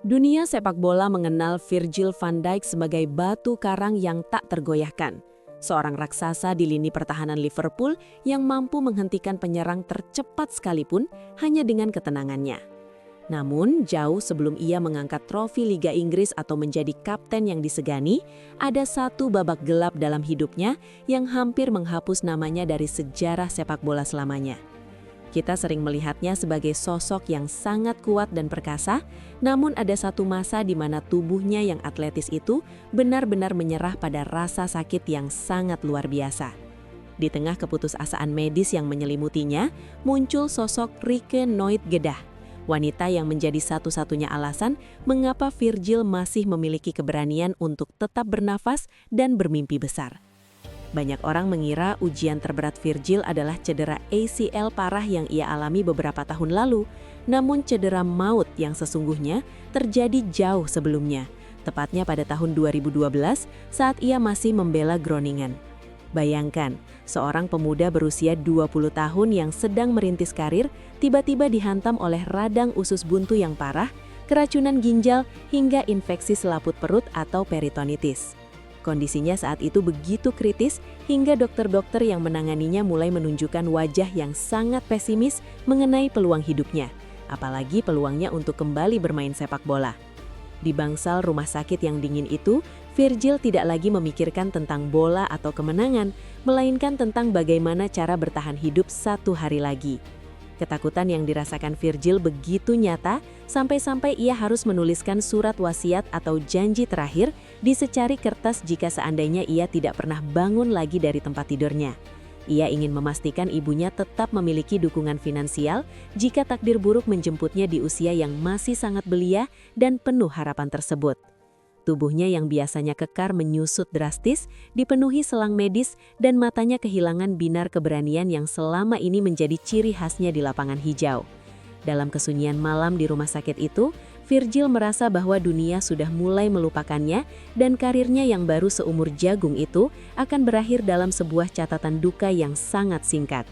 Dunia sepak bola mengenal Virgil van Dijk sebagai batu karang yang tak tergoyahkan. Seorang raksasa di lini pertahanan Liverpool yang mampu menghentikan penyerang tercepat sekalipun hanya dengan ketenangannya. Namun, jauh sebelum ia mengangkat trofi Liga Inggris atau menjadi kapten yang disegani, ada satu babak gelap dalam hidupnya yang hampir menghapus namanya dari sejarah sepak bola selamanya. Kita sering melihatnya sebagai sosok yang sangat kuat dan perkasa, namun ada satu masa di mana tubuhnya yang atletis itu benar-benar menyerah pada rasa sakit yang sangat luar biasa. Di tengah keputusasaan medis yang menyelimutinya, muncul sosok Rieke Nooit-Gedah, wanita yang menjadi satu-satunya alasan mengapa Virgil masih memiliki keberanian untuk tetap bernafas dan bermimpi besar. Banyak orang mengira ujian terberat Virgil adalah cedera ACL parah yang ia alami beberapa tahun lalu, namun cedera maut yang sesungguhnya terjadi jauh sebelumnya, tepatnya pada tahun 2012 saat ia masih membela Groningen. Bayangkan, seorang pemuda berusia 20 tahun yang sedang merintis karir tiba-tiba dihantam oleh radang usus buntu yang parah, keracunan ginjal, hingga infeksi selaput perut atau peritonitis. Kondisinya saat itu begitu kritis hingga dokter-dokter yang menanganinya mulai menunjukkan wajah yang sangat pesimis mengenai peluang hidupnya, apalagi peluangnya untuk kembali bermain sepak bola. Di bangsal rumah sakit yang dingin itu, Virgil tidak lagi memikirkan tentang bola atau kemenangan, melainkan tentang bagaimana cara bertahan hidup satu hari lagi. Ketakutan yang dirasakan Virgil begitu nyata, sampai-sampai ia harus menuliskan surat wasiat atau janji terakhir di secari kertas jika seandainya ia tidak pernah bangun lagi dari tempat tidurnya. Ia ingin memastikan ibunya tetap memiliki dukungan finansial jika takdir buruk menjemputnya di usia yang masih sangat belia dan penuh harapan tersebut. Tubuhnya yang biasanya kekar menyusut drastis, dipenuhi selang medis dan matanya kehilangan binar keberanian yang selama ini menjadi ciri khasnya di lapangan hijau. Dalam kesunyian malam di rumah sakit itu, Virgil merasa bahwa dunia sudah mulai melupakannya dan karirnya yang baru seumur jagung itu akan berakhir dalam sebuah catatan duka yang sangat singkat.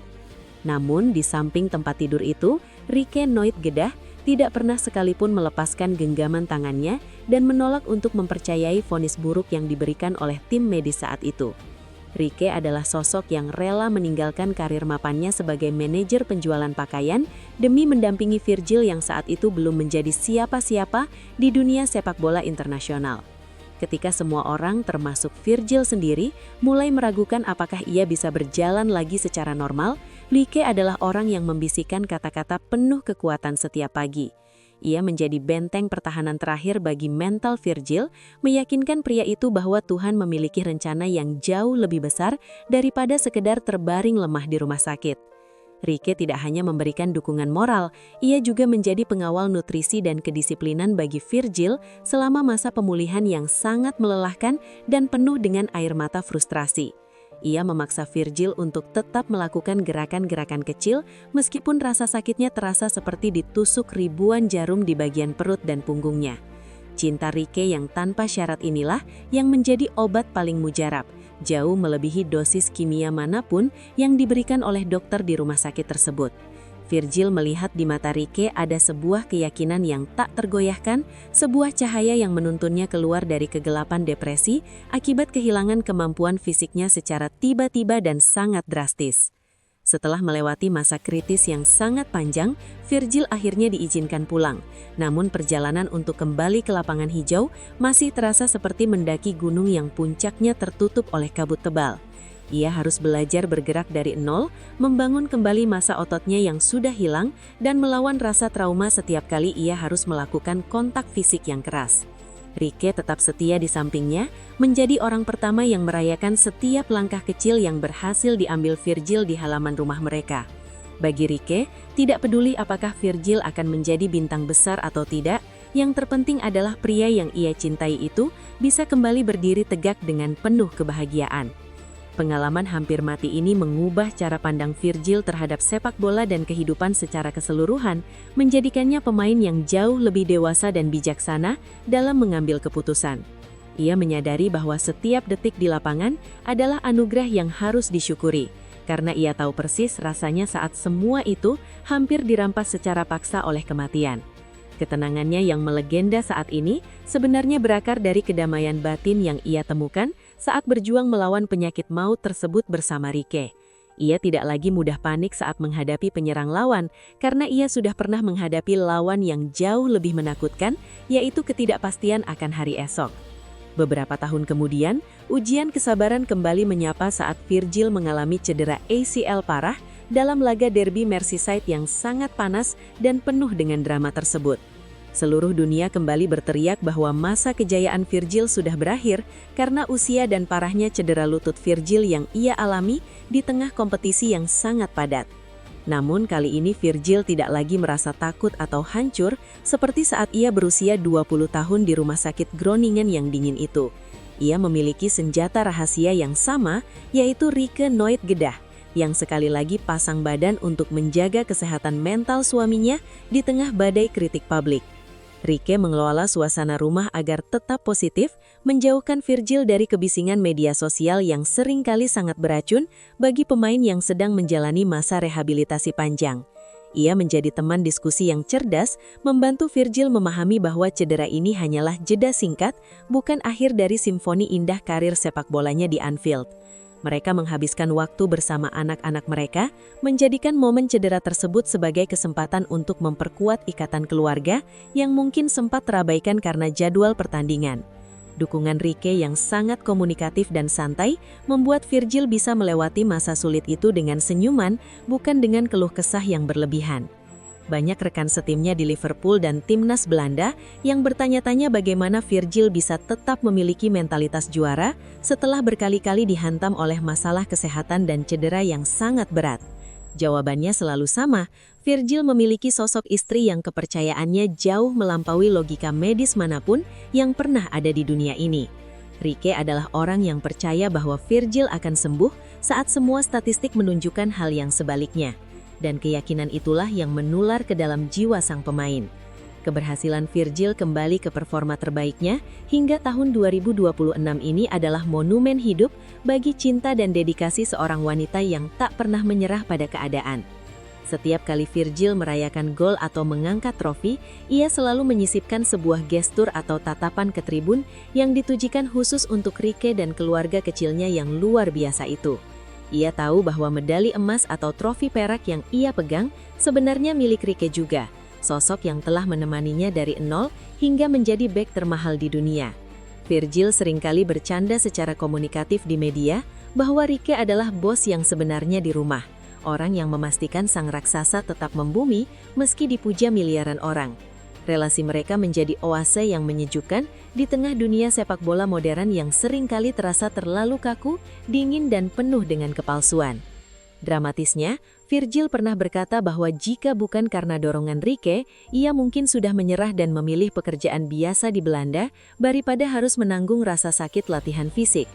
Namun di samping tempat tidur itu, Rieke Nooit-Gedah tidak pernah sekalipun melepaskan genggaman tangannya dan menolak untuk mempercayai vonis buruk yang diberikan oleh tim medis saat itu. Rieke adalah sosok yang rela meninggalkan karir mapannya sebagai manajer penjualan pakaian demi mendampingi Virgil yang saat itu belum menjadi siapa-siapa di dunia sepak bola internasional. Ketika semua orang, termasuk Virgil sendiri, mulai meragukan apakah ia bisa berjalan lagi secara normal, Rieke adalah orang yang membisikkan kata-kata penuh kekuatan setiap pagi. Ia menjadi benteng pertahanan terakhir bagi mental Virgil, meyakinkan pria itu bahwa Tuhan memiliki rencana yang jauh lebih besar daripada sekedar terbaring lemah di rumah sakit. Rieke tidak hanya memberikan dukungan moral, ia juga menjadi pengawal nutrisi dan kedisiplinan bagi Virgil selama masa pemulihan yang sangat melelahkan dan penuh dengan air mata frustrasi. Ia memaksa Virgil untuk tetap melakukan gerakan-gerakan kecil meskipun rasa sakitnya terasa seperti ditusuk ribuan jarum di bagian perut dan punggungnya. Cinta Rieke yang tanpa syarat inilah yang menjadi obat paling mujarab, jauh melebihi dosis kimia manapun yang diberikan oleh dokter di rumah sakit tersebut. Virgil melihat di mata Rieke ada sebuah keyakinan yang tak tergoyahkan, sebuah cahaya yang menuntunnya keluar dari kegelapan depresi akibat kehilangan kemampuan fisiknya secara tiba-tiba dan sangat drastis. Setelah melewati masa kritis yang sangat panjang, Virgil akhirnya diizinkan pulang. Namun perjalanan untuk kembali ke lapangan hijau masih terasa seperti mendaki gunung yang puncaknya tertutup oleh kabut tebal. Ia harus belajar bergerak dari nol, membangun kembali masa ototnya yang sudah hilang, dan melawan rasa trauma setiap kali ia harus melakukan kontak fisik yang keras. Rieke tetap setia di sampingnya, menjadi orang pertama yang merayakan setiap langkah kecil yang berhasil diambil Virgil di halaman rumah mereka. Bagi Rieke, tidak peduli apakah Virgil akan menjadi bintang besar atau tidak, yang terpenting adalah pria yang ia cintai itu bisa kembali berdiri tegak dengan penuh kebahagiaan. Pengalaman hampir mati ini mengubah cara pandang Virgil terhadap sepak bola dan kehidupan secara keseluruhan, menjadikannya pemain yang jauh lebih dewasa dan bijaksana dalam mengambil keputusan. Ia menyadari bahwa setiap detik di lapangan adalah anugerah yang harus disyukuri, karena ia tahu persis rasanya saat semua itu hampir dirampas secara paksa oleh kematian. Ketenangannya yang melegenda saat ini sebenarnya berakar dari kedamaian batin yang ia temukan saat berjuang melawan penyakit maut tersebut bersama Rieke. Ia tidak lagi mudah panik saat menghadapi penyerang lawan, karena ia sudah pernah menghadapi lawan yang jauh lebih menakutkan, yaitu ketidakpastian akan hari esok. Beberapa tahun kemudian, ujian kesabaran kembali menyapa saat Virgil mengalami cedera ACL parah dalam laga derby Merseyside yang sangat panas dan penuh dengan drama tersebut. Seluruh dunia kembali berteriak bahwa masa kejayaan Virgil sudah berakhir karena usia dan parahnya cedera lutut Virgil yang ia alami di tengah kompetisi yang sangat padat. Namun kali ini Virgil tidak lagi merasa takut atau hancur seperti saat ia berusia 20 tahun di rumah sakit Groningen yang dingin itu. Ia memiliki senjata rahasia yang sama, yaitu Rieke Nooitgedah, yang sekali lagi pasang badan untuk menjaga kesehatan mental suaminya di tengah badai kritik publik. Rieke mengelola suasana rumah agar tetap positif, menjauhkan Virgil dari kebisingan media sosial yang seringkali sangat beracun bagi pemain yang sedang menjalani masa rehabilitasi panjang. Ia menjadi teman diskusi yang cerdas, membantu Virgil memahami bahwa cedera ini hanyalah jeda singkat, bukan akhir dari simfoni indah karir sepak bolanya di Anfield. Mereka menghabiskan waktu bersama anak-anak mereka, menjadikan momen cedera tersebut sebagai kesempatan untuk memperkuat ikatan keluarga yang mungkin sempat terabaikan karena jadwal pertandingan. Dukungan Rieke yang sangat komunikatif dan santai membuat Virgil bisa melewati masa sulit itu dengan senyuman, bukan dengan keluh kesah yang berlebihan. Banyak rekan setimnya di Liverpool dan timnas Belanda yang bertanya-tanya bagaimana Virgil bisa tetap memiliki mentalitas juara setelah berkali-kali dihantam oleh masalah kesehatan dan cedera yang sangat berat. Jawabannya selalu sama, Virgil memiliki sosok istri yang kepercayaannya jauh melampaui logika medis manapun yang pernah ada di dunia ini. Rieke adalah orang yang percaya bahwa Virgil akan sembuh saat semua statistik menunjukkan hal yang sebaliknya. Dan keyakinan itulah yang menular ke dalam jiwa sang pemain. Keberhasilan Virgil kembali ke performa terbaiknya hingga tahun 2026 ini adalah monumen hidup bagi cinta dan dedikasi seorang wanita yang tak pernah menyerah pada keadaan. Setiap kali Virgil merayakan gol atau mengangkat trofi, ia selalu menyisipkan sebuah gestur atau tatapan ke tribun yang ditujukan khusus untuk Rieke dan keluarga kecilnya yang luar biasa itu. Ia tahu bahwa medali emas atau trofi perak yang ia pegang sebenarnya milik Rieke juga, sosok yang telah menemaninya dari nol hingga menjadi bek termahal di dunia. Virgil seringkali bercanda secara komunikatif di media bahwa Rieke adalah bos yang sebenarnya di rumah, orang yang memastikan sang raksasa tetap membumi meski dipuja miliaran orang. Relasi mereka menjadi oase yang menyejukkan di tengah dunia sepak bola modern yang seringkali terasa terlalu kaku, dingin dan penuh dengan kepalsuan. Dramatisnya, Virgil pernah berkata bahwa jika bukan karena dorongan Rieke, ia mungkin sudah menyerah dan memilih pekerjaan biasa di Belanda daripada harus menanggung rasa sakit latihan fisik.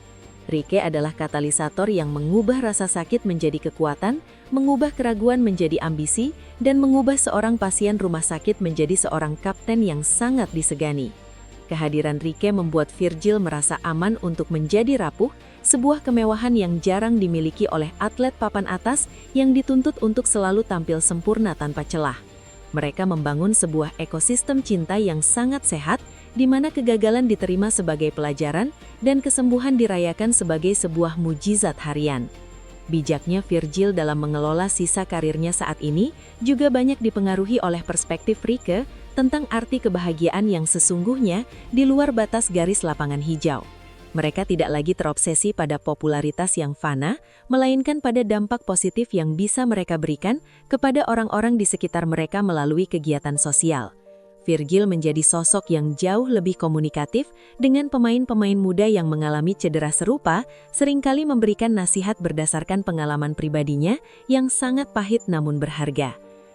Rieke adalah katalisator yang mengubah rasa sakit menjadi kekuatan, mengubah keraguan menjadi ambisi, dan mengubah seorang pasien rumah sakit menjadi seorang kapten yang sangat disegani. Kehadiran Rieke membuat Virgil merasa aman untuk menjadi rapuh, sebuah kemewahan yang jarang dimiliki oleh atlet papan atas yang dituntut untuk selalu tampil sempurna tanpa celah. Mereka membangun sebuah ekosistem cinta yang sangat sehat, di mana kegagalan diterima sebagai pelajaran dan kesembuhan dirayakan sebagai sebuah mujizat harian. Bijaknya Virgil dalam mengelola sisa karirnya saat ini juga banyak dipengaruhi oleh perspektif Rieke tentang arti kebahagiaan yang sesungguhnya di luar batas garis lapangan hijau. Mereka tidak lagi terobsesi pada popularitas yang fana, melainkan pada dampak positif yang bisa mereka berikan kepada orang-orang di sekitar mereka melalui kegiatan sosial. Virgil menjadi sosok yang jauh lebih komunikatif dengan pemain-pemain muda yang mengalami cedera serupa, seringkali memberikan nasihat berdasarkan pengalaman pribadinya yang sangat pahit namun berharga.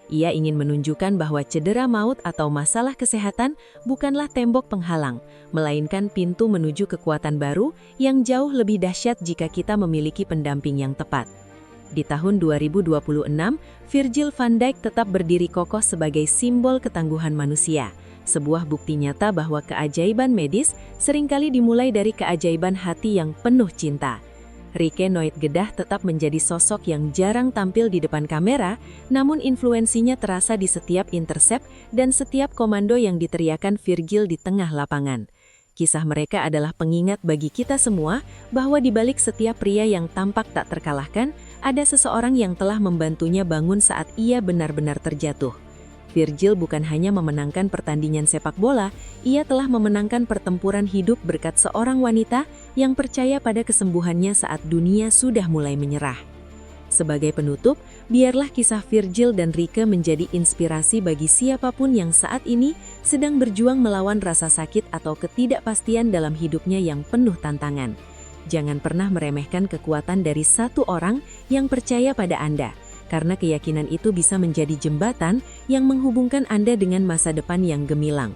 Ia ingin menunjukkan bahwa cedera maut atau masalah kesehatan bukanlah tembok penghalang, melainkan pintu menuju kekuatan baru yang jauh lebih dahsyat jika kita memiliki pendamping yang tepat. Di tahun 2026, Virgil van Dijk tetap berdiri kokoh sebagai simbol ketangguhan manusia, sebuah bukti nyata bahwa keajaiban medis seringkali dimulai dari keajaiban hati yang penuh cinta. Rike Noitgedah tetap menjadi sosok yang jarang tampil di depan kamera, namun influensinya terasa di setiap intercept dan setiap komando yang diteriakan Virgil di tengah lapangan. Kisah mereka adalah pengingat bagi kita semua bahwa di balik setiap pria yang tampak tak terkalahkan, ada seseorang yang telah membantunya bangun saat ia benar-benar terjatuh. Virgil bukan hanya memenangkan pertandingan sepak bola, ia telah memenangkan pertempuran hidup berkat seorang wanita yang percaya pada kesembuhannya saat dunia sudah mulai menyerah. Sebagai penutup, biarlah kisah Virgil dan Rike menjadi inspirasi bagi siapapun yang saat ini sedang berjuang melawan rasa sakit atau ketidakpastian dalam hidupnya yang penuh tantangan. Jangan pernah meremehkan kekuatan dari satu orang yang percaya pada Anda, karena keyakinan itu bisa menjadi jembatan yang menghubungkan Anda dengan masa depan yang gemilang.